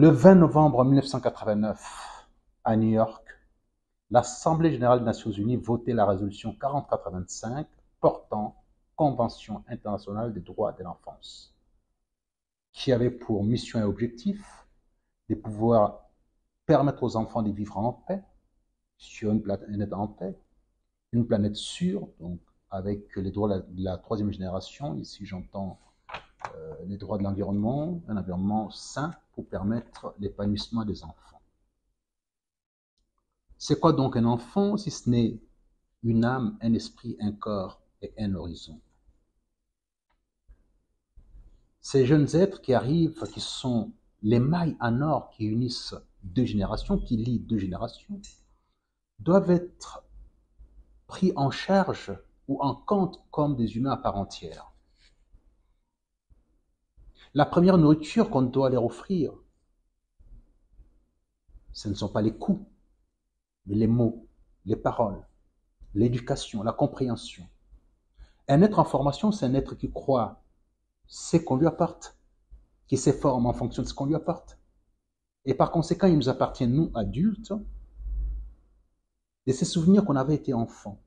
Le 20 novembre 1989, à New York, l'Assemblée générale des Nations unies votait la résolution 4085 portant Convention internationale des droits de l'enfance, qui avait pour mission et objectif de pouvoir permettre aux enfants de vivre en paix, sur une planète en paix, une planète sûre, donc avec les droits de la troisième génération. Ici, j'entends les droits de l'environnement, un environnement sain pour permettre l'épanouissement des enfants. C'est quoi donc un enfant si ce n'est une âme, un esprit, un corps et un horizon? Ces jeunes êtres qui arrivent, qui sont les mailles en or qui unissent deux générations, qui lient deux générations, doivent être pris en charge ou en compte comme des humains à part entière. La première nourriture qu'on doit leur offrir, ce ne sont pas les coups, mais les mots, les paroles, l'éducation, la compréhension. Un être en formation, c'est un être qui croit ce qu'on lui apporte, qui s'informe en fonction de ce qu'on lui apporte. Et par conséquent, il nous appartient, nous, adultes, de ces souvenirs qu'on avait été enfants,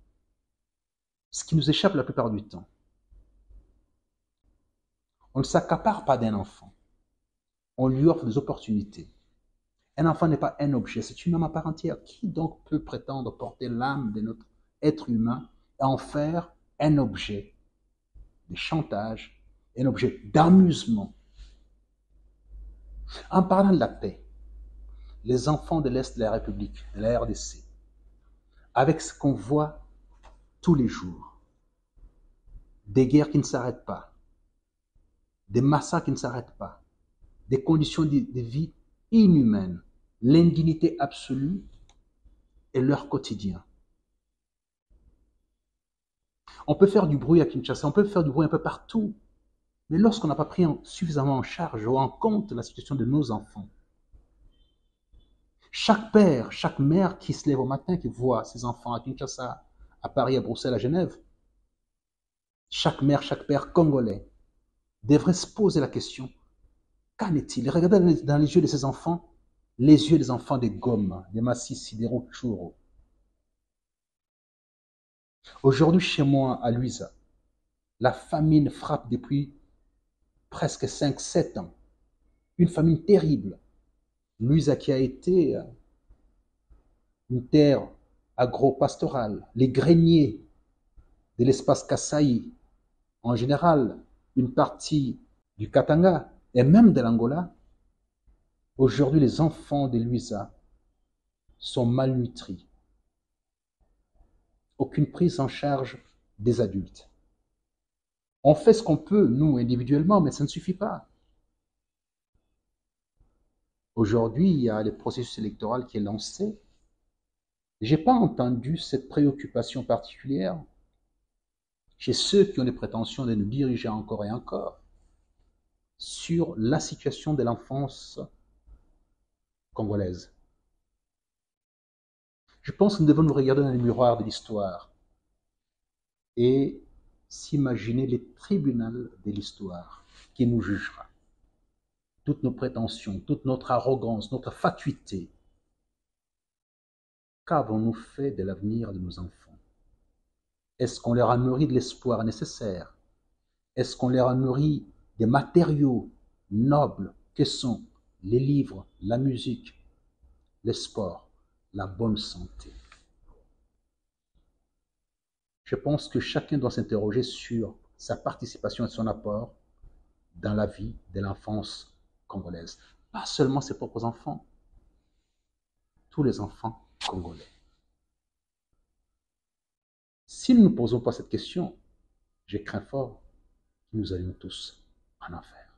ce qui nous échappe la plupart du temps. On ne s'accapare pas d'un enfant, on lui offre des opportunités. Un enfant n'est pas un objet, c'est une âme à part entière. Qui donc peut prétendre porter l'âme de notre être humain et en faire un objet de chantage, un objet d'amusement? En parlant de la paix, les enfants de l'Est de la République, de la RDC, avec ce qu'on voit tous les jours, des guerres qui ne s'arrêtent pas, des massacres qui ne s'arrêtent pas, des conditions de vie inhumaines, l'indignité absolue et leur quotidien. On peut faire du bruit à Kinshasa, on peut faire du bruit un peu partout, mais lorsqu'on n'a pas pris suffisamment en charge ou en compte la situation de nos enfants, chaque père, chaque mère qui se lève au matin, qui voit ses enfants à Kinshasa, à Paris, à Bruxelles, à Genève, chaque mère, chaque père congolais devrait se poser la question: qu'en est-il? Regardez dans les yeux de ces enfants, les yeux des enfants des Goma, des Massissi, des Rutshuru. Aujourd'hui, chez moi, à Luisa, la famine frappe depuis presque 5-7 ans. Une famine terrible. Luisa qui a été une terre agro-pastorale, les greniers de l'espace Kasaï, en général, une partie du Katanga et même de l'Angola. Aujourd'hui, les enfants de Luisa sont malnutris. Aucune prise en charge des adultes. On fait ce qu'on peut, nous, individuellement, mais ça ne suffit pas. Aujourd'hui, il y a le processus électoral qui est lancé. Je n'ai pas entendu cette préoccupation particulière chez ceux qui ont les prétentions de nous diriger encore et encore sur la situation de l'enfance congolaise. Je pense que nous devons nous regarder dans les miroirs de l'histoire et s'imaginer les tribunaux de l'histoire qui nous jugera. Toutes nos prétentions, toute notre arrogance, notre fatuité. Qu'avons-nous fait de l'avenir de nos enfants? Est-ce qu'on leur a nourri de l'espoir nécessaire? Est-ce qu'on leur a nourri des matériaux nobles que sont les livres, la musique, le sport, la bonne santé? Je pense que chacun doit s'interroger sur sa participation et son apport dans la vie de l'enfance congolaise. Pas seulement ses propres enfants, tous les enfants congolais. Si nous ne nous posons pas cette question, je crains fort que nous allions tous en enfer.